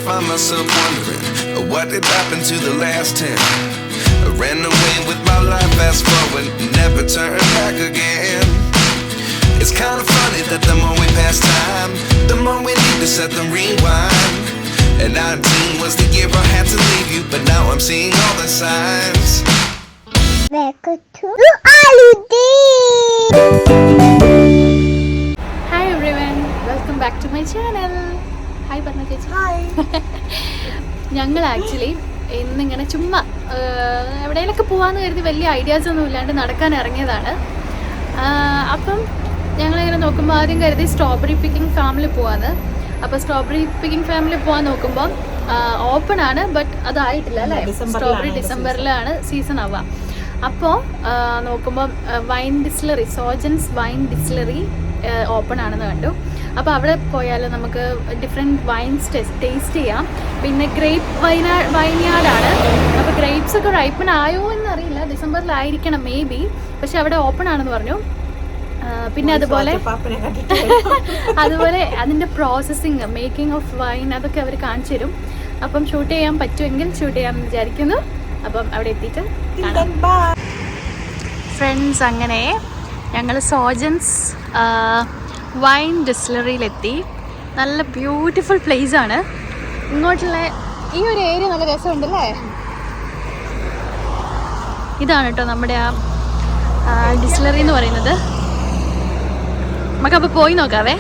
find myself wondering what did happen to the last 10. I ran away with my life, fast forward, never turn back again. It's kind of funny that the more we pass time, the more we need to set them rewind. And 19 was the year I had to leave you, but now I'm seeing all the signs. Welcome to holiday. Hi everyone, welcome back to my channel. Hi Padma ചേച്ചി. Hi. ഞങ്ങൾ actually ഇന്നിങ്ങനെ ചുമ്മാ എവിടെയെങ്കിലൊക്കെ പോകാമെന്ന് കരുതി വലിയ ideas ഒന്നും ഇല്ലാണ്ട് നടക്കാൻ ഇറങ്ങിയതാണ്. അപ്പം ഞങ്ങളിങ്ങനെ നോക്കുമ്പോൾ ആദ്യം കരുതി സ്ട്രോബെറി പിക്കിംഗ് ഫാമിൽ പോവാന്ന്. അപ്പോൾ സ്ട്രോബെറി പിക്കിംഗ് ഫാമിലി പോകാൻ നോക്കുമ്പോൾ ഓപ്പൺ ആണ്, ബട്ട് അതായിട്ടില്ല അല്ലേ. സ്ട്രോബെറി ഡിസംബറിലാണ് സീസൺ ആവുക. അപ്പോൾ നോക്കുമ്പോൾ wine distillery, Sojan's wine distillery open ആണെന്ന് കണ്ടു. അപ്പോൾ അവിടെ പോയാൽ നമുക്ക് ഡിഫറെൻറ്റ് വൈൻസ് ടേസ്റ്റ് ചെയ്യാം. പിന്നെ ഗ്രേപ്പ് വൈൻയാർഡാണ്. അപ്പോൾ ഗ്രേപ്സ് ഒക്കെ റൈപ്പൺ ആയോ എന്നറിയില്ല, ഡിസംബറിലായിരിക്കണം മേ ബി. പക്ഷെ അവിടെ ഓപ്പൺ ആണെന്ന് പറഞ്ഞു. പിന്നെ അതുപോലെ അതിൻ്റെ പ്രോസസ്സിങ്, മേക്കിംഗ് ഓഫ് വൈൻ, അതൊക്കെ അവർ കാണിച്ചു തരും. അപ്പം ഷൂട്ട് ചെയ്യാൻ പറ്റുമെങ്കിൽ ഷൂട്ട് ചെയ്യാമെന്ന് വിചാരിക്കുന്നു. അപ്പം അവിടെ എത്തിയിട്ട് ഫ്രണ്ട്സ്, അങ്ങനെ ഞങ്ങൾ സോജൻസ് വൈൻ ഡിസ്റ്റിലറിയിലെത്തി. നല്ല ബ്യൂട്ടിഫുൾ പ്ലേസ് ആണ്. ഇങ്ങോട്ടുള്ള ഈ ഒരു ഏരിയ നല്ല രസമുണ്ടല്ലേ. ഇതാണ് കേട്ടോ നമ്മുടെ ആ ഡിസ്റ്റിലറി എന്ന് പറയുന്നത്. നമുക്കപ്പോൾ പോയി നോക്കാവേ.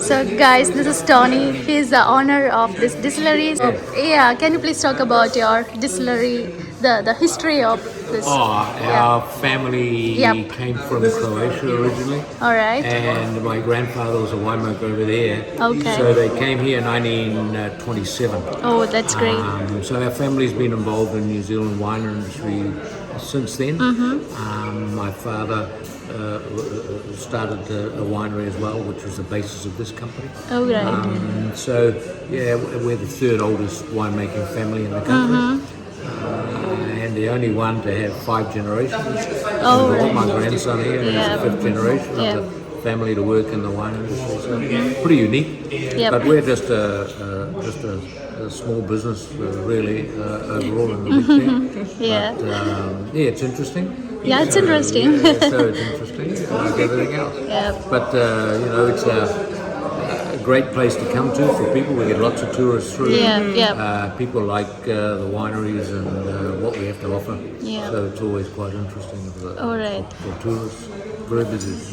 So guys, this is Tony. He is the owner of this distillery. So, yeah, can you please talk about your distillery, the history of this? Our family came from Croatia originally. All right. And my grandfather was a winemaker over there. Okay. So they came here in 1927. Oh, that's great. So our family's been involved in New Zealand wine industry since then. My father started a winery as well, which was the basis of this company. Oh, right. So, yeah, we're the third oldest winemaking family in the country. And the only one to have 5 generations. Oh, right. My grandson here is the 5th generation of the family to work in the wine industry. So pretty unique. Yep. But we're just a small business, really, overall in the big thing. Yeah. But, yeah, it's interesting. Yeah, it's interesting. Yeah, so it's interesting, like everything else. Yep. But, you know, it's a great place to come to for people. We get lots of tourists through. Yeah. People like the wineries and what we have to offer. Yeah. So it's always quite interesting All right. for tourists. Very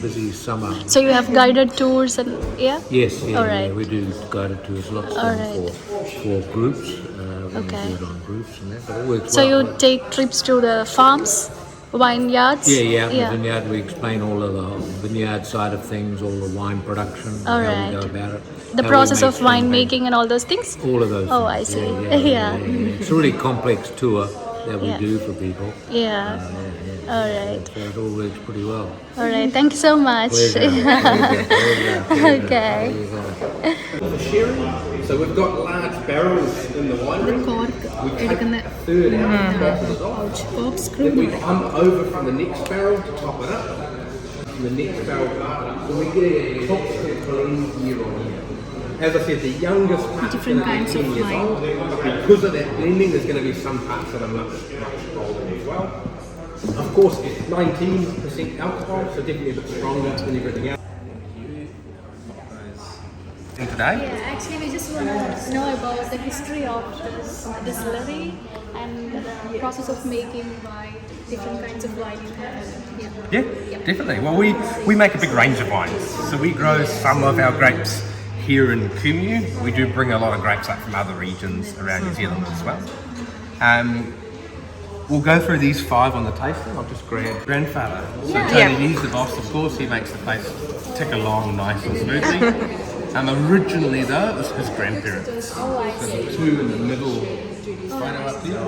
busy summer. So you have guided tours and yeah? Yes, yeah, All right. yeah, we do guided tours, lots of All them right. for groups. We Okay. do it on groups and that, but it works So well. you take trips to the farms, vineyards? Yeah, the vineyard. We explain all of the vineyard side of things, all the wine production, All how right. we go about it. The how we process make of wine champagne. making and all those things? All of those Oh, things. I see. Yeah. It's a really complex tour that we Yeah. do for people. Yeah. All right. So it all works pretty well. All right. Thank you so much. Pleasure. Okay. For sharing, so we've got large barrels in the winery. We take a third out of the bottles off. Then we pump over from the next barrel to top it up. From the next barrel to top it up. So we get a constant blend year on year. As I said, the youngest parts are going to be 10 years old. But because of that blending, there's going to be some parts that are much older as well. Of course, 19% alcohol, so definitely a bit stronger than everything else. And today? Yeah, actually we just want to know about the history of this distillery and the process of making wine, different kinds of wine you have. Yeah, definitely. Well, we make a big range of wines. So we grow some of our grapes here in Kumu. We do bring a lot of grapes up from other regions around New Zealand as well. We'll go through these 5 on the tasting. I'll just grab grandfather. So Tony, he's the boss, of course. He makes the place tick along nice and smoothly. Originally, though, it was his grandparents. So the 2 in the middle photo up there.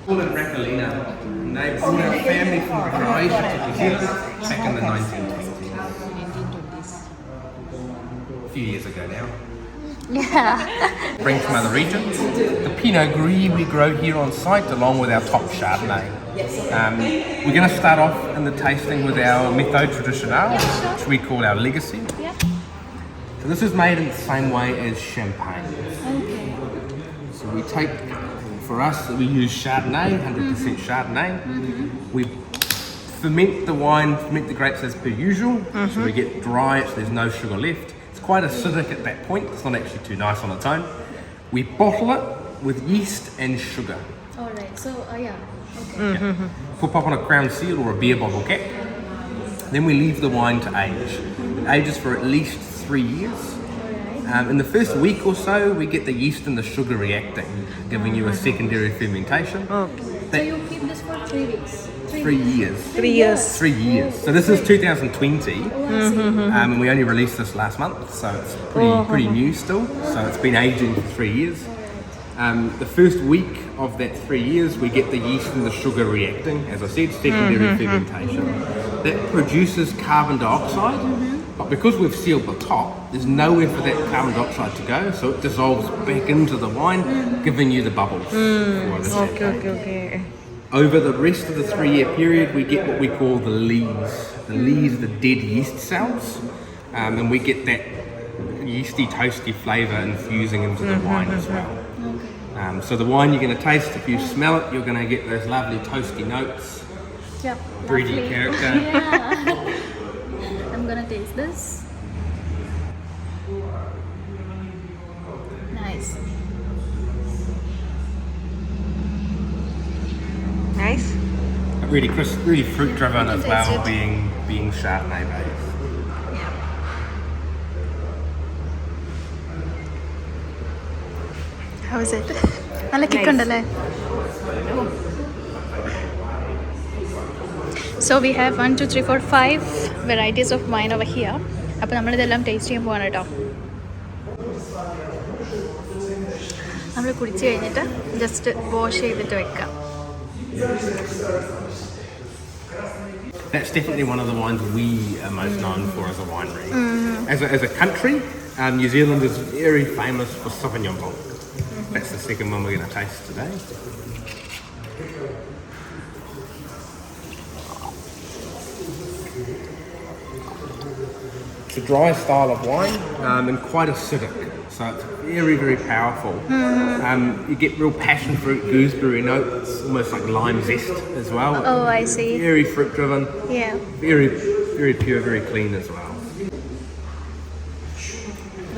Called it Racolina. And they brought our family from Croatia to New Zealand back in the 1920s. A few years ago now. Yeah. Bring from other regions. The Pinot Gris we grow here on site along with our top Chardonnay. We're going to start off in the tasting with our Méthode Traditionnelle, which we call our legacy. So this is made in the same way as champagne. Okay. So we take, for us, we use Chardonnay, 100% Chardonnay. We ferment the wine, ferment the grapes as per usual. So we get dry, so there's no sugar left. It's quite acidic at that point. It's not actually too nice on its own. We bottle it with yeast and sugar. All right. So, yeah. Okay. Put up on a crown seal or a beer bottle cap. Then we leave the wine to age. It ages for at least 3 years. In the first week or so, we get the yeast and the sugar reacting, giving you a secondary fermentation. So you keep this for 3 weeks? 3 years. 3 years. 3 years. So this is 2020, Oh, I see. and we only released this last month, so it's pretty new still. So it's been aging for 3 years. The first week of that 3 years, we get the yeast and the sugar reacting. As I said, secondary fermentation. That produces carbon dioxide, but because we've sealed the top, there's nowhere for that carbon dioxide to go, so it dissolves back into the wine, giving you the bubbles. Okay. Over the rest of the 3 year period, we get what we call the lees. The lees are the dead yeast cells, and we get that yeasty, toasty flavour infusing into the wine as well. So the wine you're going to taste, if you smell it, you're going to get those lovely toasty notes, Yeah. breedy lovely. character. Yeah. I'm gonna taste this. Nice. Nice. Really crisp, really fruit driven as well, Taste it. being Chardonnay based. How is it? നല്ല കിക്കുണ്ടല്ലേ? So we have 1, 2, 3, 4, 5 varieties of wine over here. അപ്പോൾ നമ്മളിതെല്ലാം taste ചെയ്യാൻ പോവാണ് കേട്ടോ. നമ്മൾ കുടിച്ച് കഴിഞ്ഞിട്ട് just wash ചെയ്തിട്ട് വെക്കാം. That's definitely one of the wines we are most known for as a winery. As a country, New Zealand is very famous for Sauvignon Blanc. That's the second one we're going to taste today. It's a dry style of wine and quite acidic, so it's very, very powerful. You get real passion fruit, gooseberry notes, almost like lime zest as well. Oh, I see. Very fruit driven. Yeah. Very, very pure, very clean as well.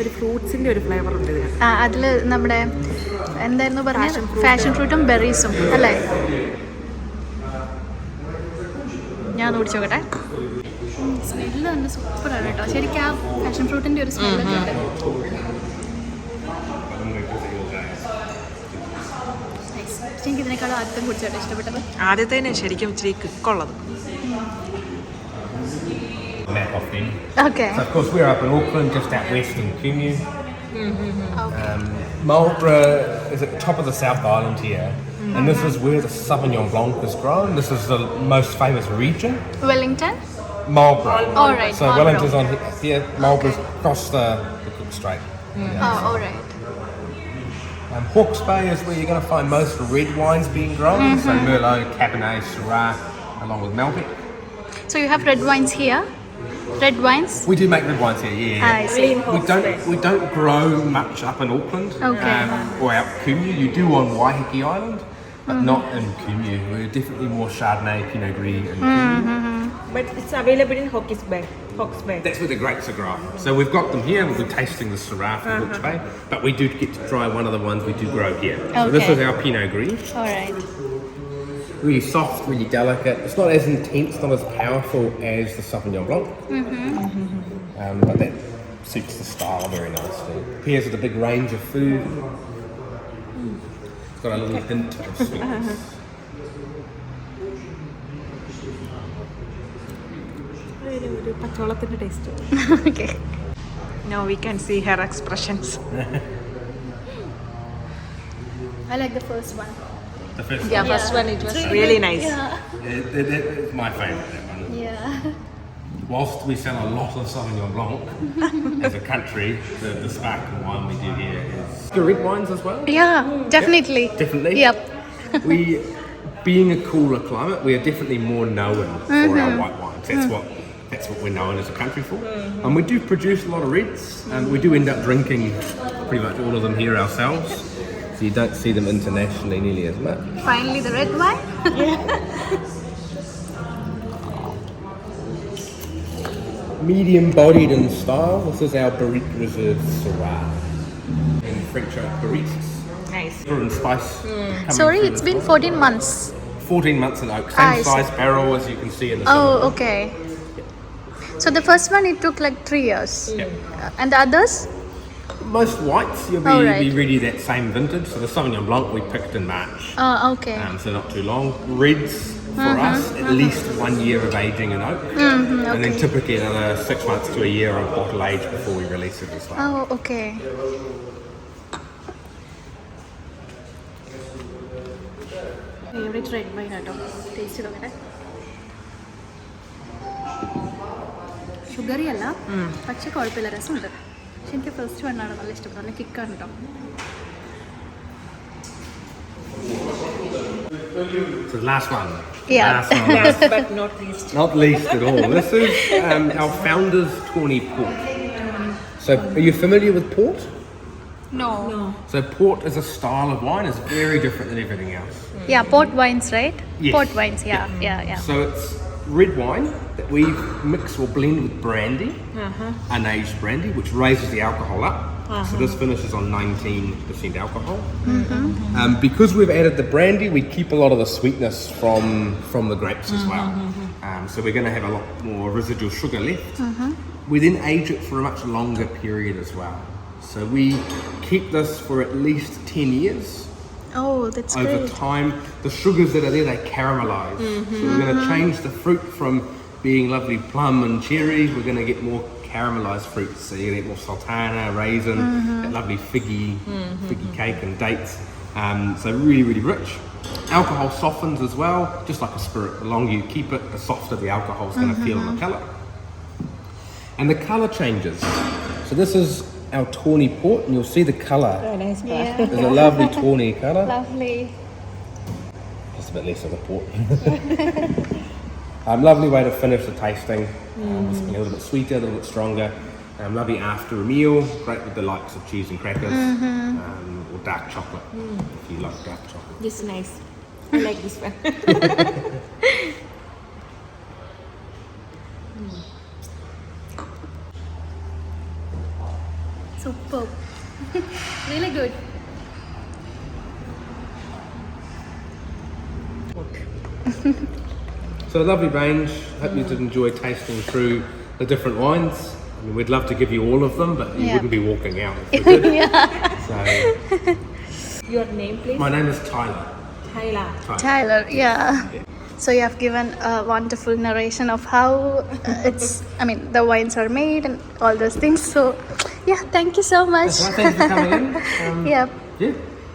ഒരു ഫ്രൂട്ട്സിന്റെ ഒരു flavour ഉണ്ട് ഇതിന്. അതിൽ നമ്മുടെ എന്തായിരുന്നു പറഞ്ഞത്, passion ഫ്രൂട്ടും ബെറീസും അല്ലേ? ഞാൻ കുടിച്ചു നോക്കട്ടെ. സ്മെല്ല് തന്നെ സൂപ്പറാണ് കേട്ടോ. ശരിക്കും ആ പാഷൻ ഫ്രൂട്ടിൻ്റെ ഒരു സ്മെല്ലൊക്കെ ഉണ്ട്. എനിക്ക് ഇതിനേക്കാളും ആദ്യം കുടിച്ചോട്ടെ ഇഷ്ടപ്പെട്ടത്. ആദ്യത്തേന് ശരിക്കും ഇച്ചിരി കിക്കുള്ളത്. Map of them. Okay. So of course we're up in Auckland, just out west in Kumeu. Marlborough is at the top of the South Island here, and this is where the Sauvignon Blanc is grown. This is the most famous region. Wellington? Marlborough. All right. So Wellington's on here. Marlborough's across the Cook Strait. Oh, all right. Hawke's Bay is where you're going to find most red wines being grown. So Merlot, Cabernet, Syrah, along with Malbec. So you have red wines here? Red wines? We do make red wines here, yeah. I see. We don't grow much up in Auckland or out Kumeu. You do on Waiheke Island, but not in Kumeu. We're definitely more Chardonnay, Pinot Gris, and Kumeu. But it's available in Hawke's Bay. That's where the grapes are grown. So we've got them here. We'll be tasting the Syrah from Hawke's Bay, but we do get to try one of the ones we do grow here. So this is our Pinot Gris. All right. Really soft, really delicate. It's not as intense, not as powerful as the Sauvignon Blanc, but that suits the style very nicely. Pairs with a big range of food. It's got a little hint of sweetness. ഒരു പച്ചവെള്ളത്തിന്റെ taste. Okay. Now we can see her expressions. I like the first one. The first Yeah, first one it was really nice. It's my favourite, that one. Yeah. Whilst we sell a lot of Sauvignon Blanc as a country, the sparkling wine we do here is the red wines as well. Yeah, definitely. Definitely. Yep. Being a cooler climate, we are definitely more known for our white wines. That's what we're known as a country for. And we do produce a lot of reds, and we do end up drinking pretty much all of them here ourselves. So you don't see them internationally nearly as much. Finally, the red wine. Medium-bodied in style. This is our Barrique Reserve Syrah. In French oak barriques. Nice. And spice. coming Sorry, through it's as been well. 14 months. 14 months in oak. Same I see. size barrel as you can see in the Oh, Sauvignon. okay. So the first one, it took like 3 years. Yep. And the others? Most whites, you'll Oh, be, right. be ready that same vintage. So the Sauvignon Blanc we picked in March. Okay. So not too long. Reds, for us, at least 1 year of aging in oak. And then typically another 6 months to a year of bottle age before we release it as well. Oh, okay. Favorite red wine ആട്ടോ. Taste നോക്കട്ടെ. Sugary അല്ല, പക്ഷെ കുഴപ്പമില്ല, രസമുണ്ട്. പക്ഷെ എനിക്ക് first വണ്ണാണ് നല്ല ഇഷ്ടപ്പെട്ടത്. നല്ല കിക്കാണ് കേട്ടോ. So the last one. Yeah. Last one. Last but not least. Not least at all. This is our founder's tawny port. So are you familiar with port? No. So port is a style of wine. It's very different than everything else. Yeah, port wines, right? Yes. Port wines, yeah. So it's red wine that we mix or blend with brandy, unaged brandy, which raises the alcohol up. So this finishes on 19% alcohol. Because we've added the brandy, we keep a lot of the sweetness from the grapes as well. So we're going to have a lot more residual sugar left. We then age it for a much longer period as well. So we keep this for at least 10 years. Oh, that's Over great. time, the sugars that are there, they caramelize. So we're going to change the fruit from being lovely plum and cherries, we're going to get more caramelized fruits. So you're going to get more sultana, raisin, that lovely figgy cake and dates. So really, really rich. Alcohol softens as well, just like a spirit. The longer you keep it, the softer the alcohol is going to feel in the colour. And the colour changes. So this is our tawny port, and you'll see the colour. Very nice. Yeah. There's a lovely tawny colour. Lovely. Just a bit less of the port. Lovely way to finish the tasting. Something a little bit sweeter, a little bit stronger. Lovely after a meal, great with the likes of cheese and crackers, or dark chocolate if you like dark chocolate. This is nice. I like this one. Superb. Really good. So a lovely range. Hope you did enjoy tasting through the different wines. I mean, we'd love to give you all of them, but you Yeah. wouldn't be walking out if we did. So Your name, please? my name is Tyler. Tyler. Tyler, yeah. So you have given a wonderful narration of how the wines are made and all those things. So, yeah, thank you so much. That's right, thank you for coming in. Yep.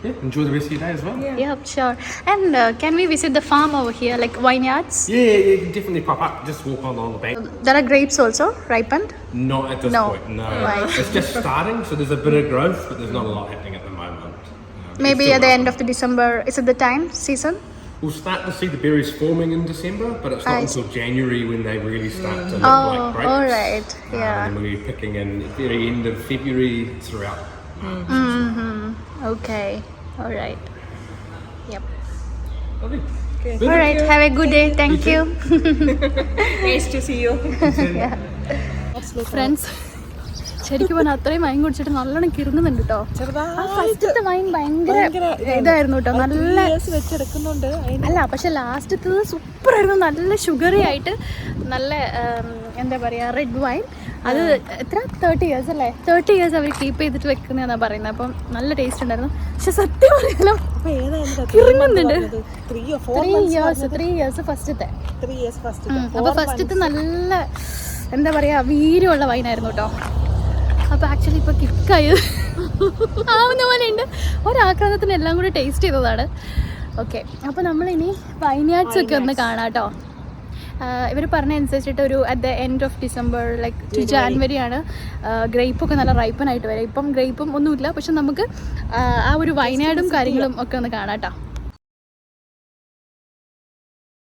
Yeah, enjoy the rest of your day as well. Yep, sure. And can we visit the farm over here, like vineyards? Yeah, you can definitely pop up. Just walk along the bank. There are grapes also, ripened? Not at this No. point, no. Right. It's just starting, so there's a bit of growth, but there's not a lot happening at the moment. Maybe It's at the still end of the December. Is it the time, season? We'll start to see the berries forming in December, but it's not I until January when they really start to look Oh, like grapes. all right. Yeah. And then we'll be picking in the very end of February throughout March. Okay. All right. Yep. Lovely. All right. Have a good day. Thank you. Nice to see you. Friends ശരിക്കും പറഞ്ഞാൽ അത്രയും wine കുടിച്ചിട്ട് നല്ലോണം കിറുങ്ങുന്നുണ്ട് കേട്ടോ. ആ ഫസ്റ്റത്തെ wine ഭയങ്കര ഇതായിരുന്നു കേട്ടോ, നല്ല വെച്ചെടുക്കുന്നുണ്ട്. അല്ല പക്ഷെ ലാസ്റ്റത്തത് സൂപ്പറായിരുന്നു, നല്ല ഷുഗറി ആയിട്ട്, നല്ല എന്താ പറയുക റെഡ് വൈൻ. അത് എത്ര 30 years അല്ലേ, 30 years അവർ കീപ്പ് ചെയ്തിട്ട് വെക്കുന്നതെന്നാണ് പറയുന്നത്. അപ്പം നല്ല ടേസ്റ്റ് ഉണ്ടായിരുന്നു. പക്ഷെ സത്യം പറയാലോ കിറുങ്ങുന്നുണ്ട്. 3 years ഫസ്റ്റത്തെ. അപ്പോൾ ഫസ്റ്റത്തെ നല്ല എന്താ പറയുക വീര്യമുള്ള വൈനായിരുന്നു കേട്ടോ. അപ്പോൾ ആക്ച്വലി ഇപ്പോൾ കിക്കായി ആവുന്ന പോലെ ഉണ്ട്. ഒരാക്രാന്തത്തിന് എല്ലാം കൂടി ടേസ്റ്റ് ചെയ്തതാണ്. ഓക്കെ, അപ്പോൾ നമ്മളിനി വൈൻയാർഡ്സ് ഒക്കെ ഒന്ന് കാണാം കേട്ടോ. ഇവർ പറഞ്ഞ അനുസരിച്ചിട്ട് ഒരു at the end of December like ജാനുവരിയാണ് ഗ്രേപ്പൊക്കെ നല്ല റൈപ്പനായിട്ട് വരാം. ഇപ്പം ഗ്രേപ്പും ഒന്നുമില്ല, പക്ഷെ നമുക്ക് ആ ഒരു വൈനാർഡും കാര്യങ്ങളും ഒക്കെ ഒന്ന് കാണാം കേട്ടോ.